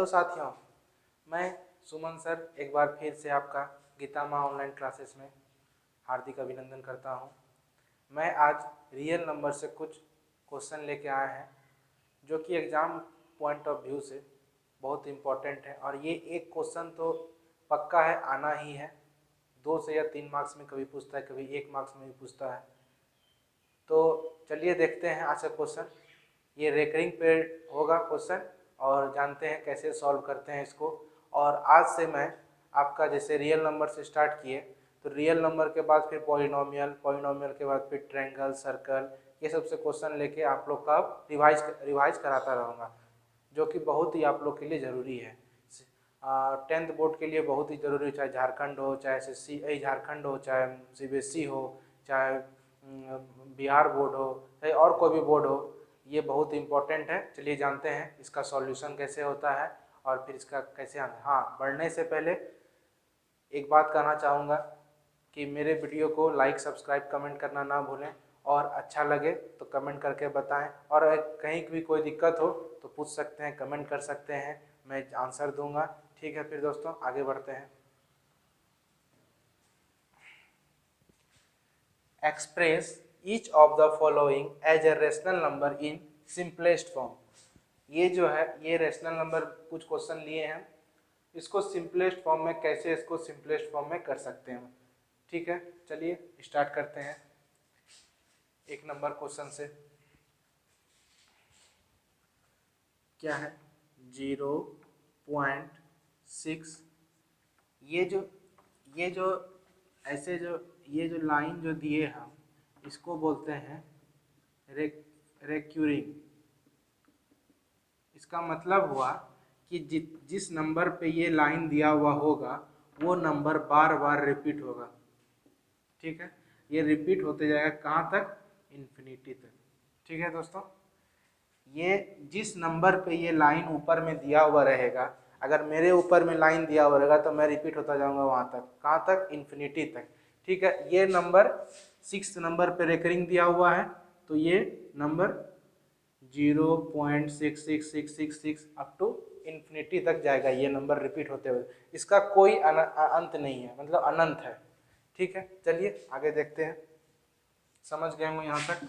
Hello साथियों, मैं सुमन sir एक बार फिर से आपका गीता माँ ऑनलाइन क्लासेस में हार्दिक अभिनंदन करता हूँ। मैं आज रियल नंबर से कुछ क्वेश्चन लेके आए हैं जो कि एग्ज़ाम पॉइंट ऑफ व्यू से बहुत इम्पोर्टेंट है और ये एक क्वेश्चन तो पक्का है, आना ही है। 2 से या 3 मार्क्स में कभी पूछता है, कभी 1 मार्क्स में भी पूछता है। तो चलिए देखते हैं आज का क्वेश्चन। ये रेकरिंग पे होगा क्वेश्चन और जानते हैं कैसे सॉल्व करते हैं इसको। और आज से मैं आपका जैसे रियल नंबर से स्टार्ट किए तो रियल नंबर के बाद फिर पॉलिनोमियल के बाद फिर ट्रायंगल, सर्कल, ये सबसे क्वेश्चन लेके आप लोग का रिवाइज कराता रहूँगा, जो कि बहुत ही आप लोग के लिए ज़रूरी है। 10th बोर्ड के लिए बहुत ही ज़रूरी, चाहे झारखंड हो, चाहे SSC झारखंड हो, चाहे CBSE हो, चाहे बिहार बोर्ड हो, चाहे और कोई भी बोर्ड हो, ये बहुत इम्पोर्टेंट है। चलिए जानते हैं इसका सॉल्यूशन कैसे होता है और फिर इसका कैसे आना। हाँ, बढ़ने से पहले एक बात कहना चाहूँगा कि मेरे वीडियो को लाइक, सब्सक्राइब, कमेंट करना ना भूलें और अच्छा लगे तो कमेंट करके बताएं। और कहीं भी कोई दिक्कत हो तो पूछ सकते हैं, कमेंट कर सकते हैं, मैं आंसर दूंगा। ठीक है, फिर दोस्तों आगे बढ़ते हैं। Express each of the following as a rational number in simplest form. ये जो है ये रेशनल नंबर कुछ क्वेश्चन लिए हैं, इसको सिंपलेस्ट फॉर्म में कैसे इसको सिंपलेस्ट फॉर्म में कर सकते हैं। ठीक है, चलिए स्टार्ट करते हैं 1 नंबर क्वेश्चन से। क्या है 0.6। ये जो ऐसे जो ये जो लाइन जो दिए हम इसको बोलते हैं रेक्यूरिंग। इसका मतलब हुआ कि जिस नंबर पे ये लाइन दिया हुआ होगा वो नंबर बार बार रिपीट होगा। ठीक है, ये रिपीट होते जाएगा कहाँ तक? इन्फिनिटी तक। ठीक है दोस्तों, ये जिस नंबर पे ये लाइन ऊपर में दिया हुआ रहेगा, अगर मेरे ऊपर में लाइन दिया हुआ रहेगा तो मैं रिपीट होता जाऊंगा वहाँ तक, कहाँ तक? इन्फिनिटी तक। ठीक है, ये नंबर 6th नंबर पे रेकरिंग दिया हुआ है तो ये नंबर 0.66666 अप टू इन्फिनिटी तक जाएगा। ये नंबर रिपीट होते हुए, इसका कोई अंत नहीं है, मतलब अनंत है। ठीक है, चलिए आगे देखते हैं। समझ गए होंगे यहाँ तक?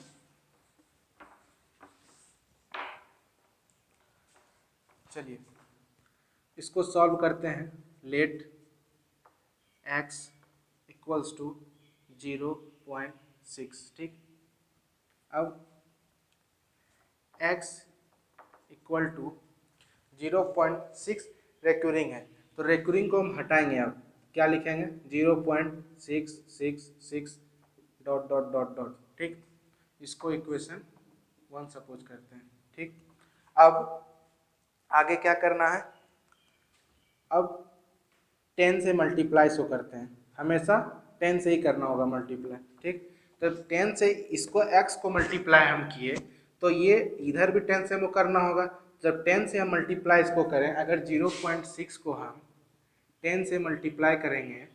चलिए इसको सॉल्व करते हैं। Let x equals to 0.6। ठीक, अब x इक्वल टू 0.6 रेक्यूरिंग है तो रेक्यूरिंग को हम हटाएंगे। अब क्या लिखेंगे? 0.666 डॉट डॉट डॉट डॉट। ठीक, इसको इक्वेशन 1 सपोज करते हैं। ठीक, अब आगे क्या करना है? अब 10 से मल्टीप्लाई इसको करते हैं, हमेशा 10 से ही करना होगा मल्टीप्लाई। ठीक, तो 10 से इसको x को मल्टीप्लाई हम किए तो ये इधर भी 10 से हमको करना होगा। जब 10 से हम मल्टीप्लाई इसको करें, अगर 0.6 को हम 10 से मल्टीप्लाई करेंगे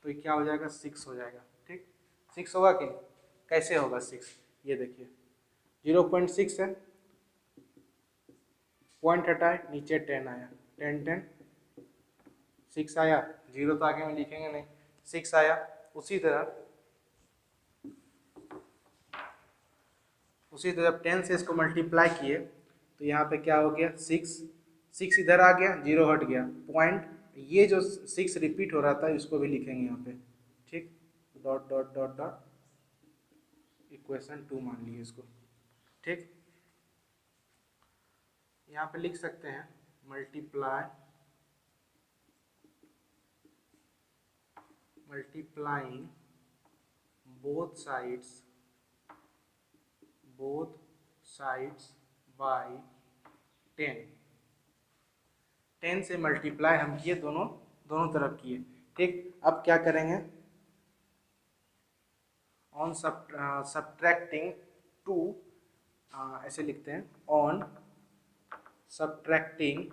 तो ये क्या हो जाएगा? 6 हो जाएगा। ठीक, 6 होगा कि कैसे होगा 6? ये देखिए 0.6 है, पॉइंट हटाए, नीचे 10 आया, 10 10 6 आया, 0 तो आगे में लिखेंगे नहीं, 6 आया। उसी तरह जब 10 से इसको मल्टीप्लाई किए तो यहाँ पे क्या हो गया? 6 इधर आ गया, 0 हट गया, पॉइंट, ये जो 6 रिपीट हो रहा था इसको भी लिखेंगे यहाँ पे। ठीक, dot dot dot dot equation 2 मान लिए इसको। ठीक, यहाँ पे लिख सकते हैं मल्टीप्लाइंग बोथ साइड्स बाय 10। 10 से मल्टीप्लाई हम किए, दोनों तरफ किए। ठीक, अब क्या करेंगे? ऑन सब्ट्रैक्टिंग 2, ऐसे लिखते हैं, ऑन सब्ट्रैक्टिंग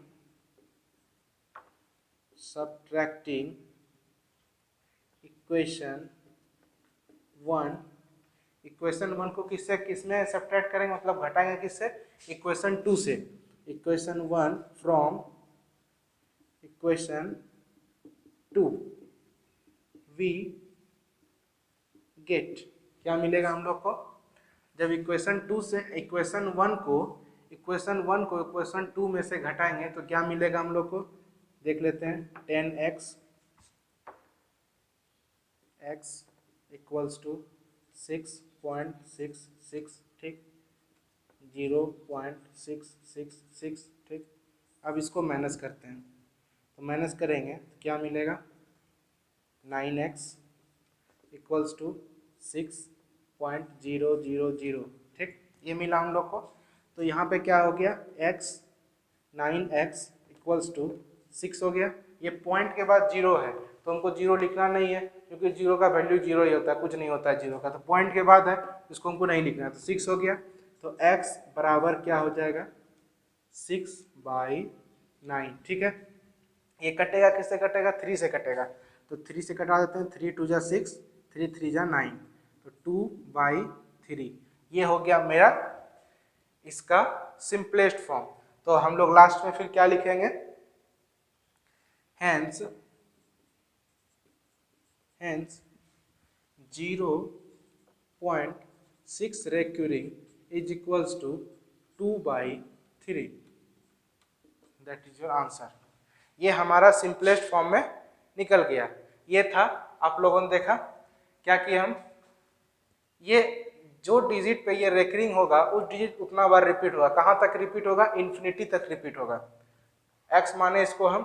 इक्वेशन 1 को किसमें सब्ट्रैक्ट करेंगे? मतलब घटाएंगे किससे? इक्वेशन 2 से। Equation 1 from equation 2 we get, क्या मिलेगा हम लोग को? जब इक्वेशन 2 से इक्वेशन 1 को इक्वेशन 2 में से घटाएंगे तो क्या मिलेगा हम लोग को? देख लेते हैं। 10x इक्वल्स टू 6.66, ठीक, 0.666, ठीक। अब इसको माइनस करते हैं, तो माइनस करेंगे तो क्या मिलेगा? 9x इक्वल्स टू 6.000, ठीक, ये मिला हम लोग को। तो यहाँ पे क्या हो गया? 9x इक्वल्स टू 6 हो गया। ये पॉइंट के बाद 0 है तो हमको 0 लिखना नहीं है, क्योंकि 0 का वैल्यू 0 ही होता है, कुछ नहीं होता है 0 का। तो पॉइंट के बाद है, इसको हमको नहीं लिखना है, तो 6 हो गया। तो x बराबर क्या हो जाएगा? 6/9, ठीक है। ये कटेगा, किससे कटेगा? 3 से कटेगा, तो 3 से कटा देते हैं। 3 2 जा 6, 3 3 जा 9, तो 2/3 ये हो गया मेरा इसका सिंपलेस्ट फॉर्म। तो हम लोग लास्ट में फिर क्या लिखेंगे? Hence 0.6 recurring is equals to 2/3, that is your answer. ये हमारा सिंपलेस्ट फॉर्म में निकल गया। ये था, आप लोगों ने देखा क्या कि हम ये जो डिजिट पे ये रेकरिंग होगा उस डिजिट उतना बार रिपीट होगा। कहाँ तक रिपीट होगा? इन्फिनिटी तक रिपीट होगा। x माने इसको हम,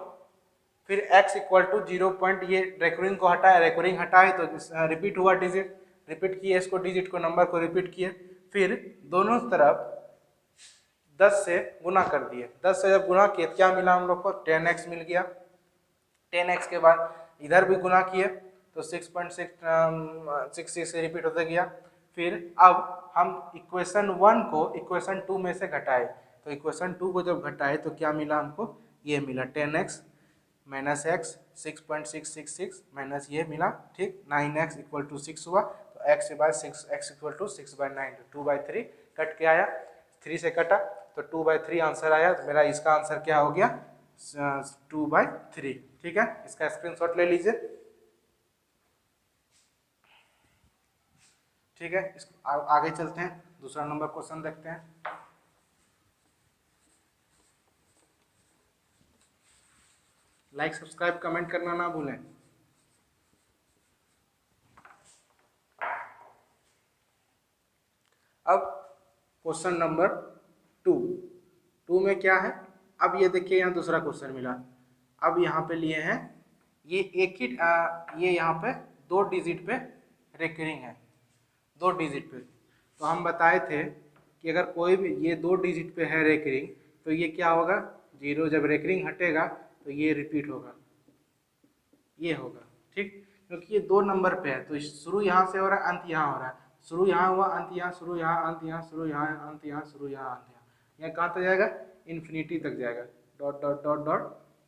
फिर x इक्वल टू 0 पॉइंट, ये रेकरिंग को हटाए, रेकरिंग हटाए तो रिपीट हुआ डिजिट, रिपीट किए इसको, डिजिट को, नंबर को रिपीट किए, फिर दोनों तरफ 10 से गुना कर दिए। 10 से जब गुना किए क्या मिला हम लोग को? 10x मिल गया। 10x के बाद इधर भी गुना किए तो 6.66 से रिपीट होते गया। फिर अब हम इक्वेशन 1 को इक्वेशन 2 में से घटाए, तो इक्वेशन 2 को जब घटाए तो क्या मिला हमको? ये मिला 10x माइनस x 6.666 माइनस ये मिला, ठीक, 9x इक्वल टू 6 हुआ, तो x इक्वल टू 6/9, 2/3 कट के आया, 3 से कटा तो 2/3 आंसर आया। तो मेरा इसका आंसर क्या हो गया? 2/3, ठीक है। इसका स्क्रीनशॉट ले लीजिए, ठीक है। आगे चलते हैं, दूसरा नंबर क्वेश्चन देखते हैं। लाइक, सब्सक्राइब, कमेंट करना ना भूलें। अब क्वेश्चन नंबर 2 में क्या है? अब ये देखिए, यहाँ दूसरा क्वेश्चन मिला। अब यहाँ पे लिए हैं ये एक ही ये यहाँ पे 2 डिजिट पे रेकरिंग है, 2 डिजिट पे। तो हम बताए थे कि अगर कोई भी ये 2 डिजिट पे है रेकरिंग तो ये क्या होगा? 0। जब रेकरिंग हटेगा तो ये रिपीट होगा, ये होगा, ठीक, क्योंकि ये 2 नंबर पे है। तो शुरू यहाँ से हो रहा है, अंत यहाँ हो रहा है, शुरू यहाँ हुआ, अंत यहाँ, शुरू यहाँ, अंत यहाँ, शुरू यहाँ, अंत यहाँ, शुरू यहाँ, अंत यहाँ। यहाँ कहाँ तक जाएगा? इन्फिनिटी तक जाएगा, dot dot dot dot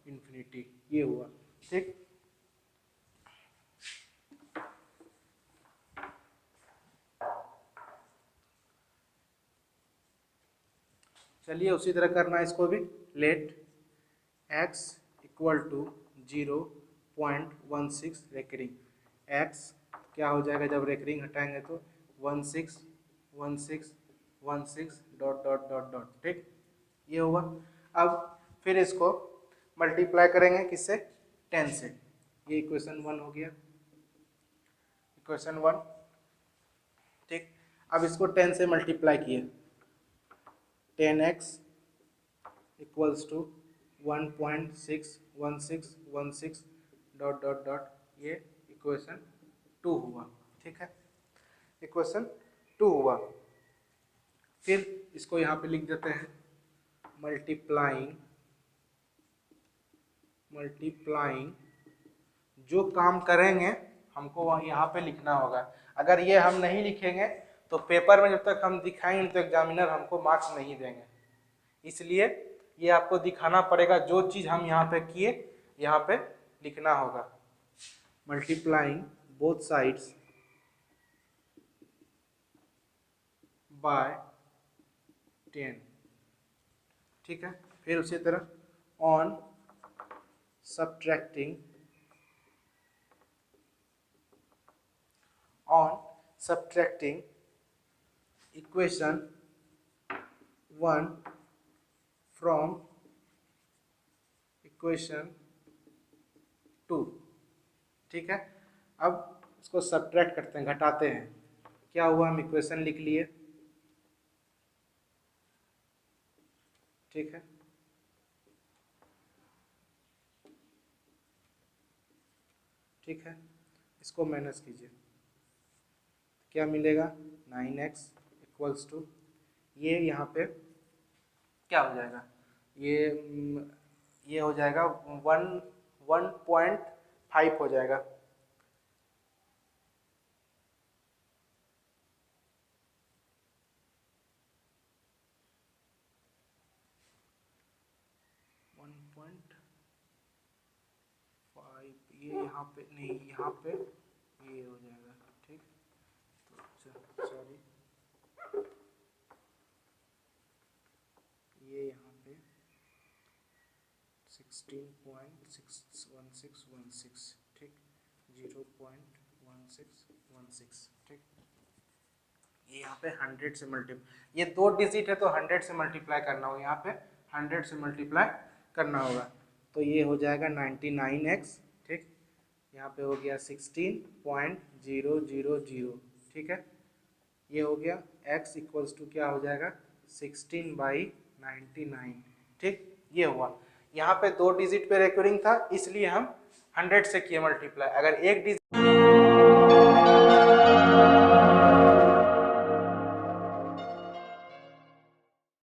infinity, ये हुआ, ठीक। चलिए उसी तरह करना है इसको भी। Let x equal to 0.16 recurring, x क्या हो जाएगा जब रेकरिंग हटाएंगे? तो 16 16 16 डॉट डॉट डॉट डॉट, ठीक, ये हुआ। अब फिर इसको मल्टीप्लाई करेंगे किससे? 10 से। ये इक्वेशन 1 हो गया, इक्वेशन 1, ठीक। अब इसको 10 से मल्टीप्लाई किए, 10x equals to 1.61616 dot dot dot, ये इक्वेशन 2 हुआ, ठीक है, इक्वेशन 2 हुआ। फिर इसको यहाँ पे लिख देते हैं मल्टीप्लाइंग जो काम करेंगे हमको यहाँ पे लिखना होगा। अगर ये हम नहीं लिखेंगे तो पेपर में जब तक हम दिखाएंगे तो एग्जामिनर हमको मार्क्स नहीं देंगे। इसलिए ये आपको दिखाना पड़ेगा, जो चीज़ हम यहाँ पे किए यहाँ पे लिखना होगा। मल्टीप्लाइंग बोथ साइड्स बाय 10, ठीक है। फिर उसी तरह on subtracting equation 1 from equation 2। ठीक है, अब इसको सब्ट्रैक्ट करते हैं, घटाते हैं। क्या हुआ, हम इक्वेशन लिख लिए। ठीक है, ठीक है, इसको माइनस कीजिए, क्या मिलेगा 9x इक्वल्स टू, ये यहाँ पे क्या हो जाएगा, ये हो जाएगा 1.5 हो जाएगा। ये यहाँ पे नहीं, यहाँ पे ये हो जाएगा। ठीक, तो सॉरी, ये यहाँ पे 16.61616। ठीक, 0.1616। ठीक, ये यहाँ पे 100 से ये 2 डिजिट है तो 100 से मल्टीप्लाई करना होगा, यहाँ पे 100 से मल्टीप्लाई करना होगा, तो ये हो जाएगा 99x। ठीक, यहाँ पे हो गया 16.000। ठीक है, ये हो गया x इक्वल्स टू क्या हो जाएगा 16/99। ठीक, ये हुआ। यहाँ पे 2 डिजिट पे रिकरिंग था, इसलिए हम 100 से किए मल्टीप्लाई। अगर एक डिजिट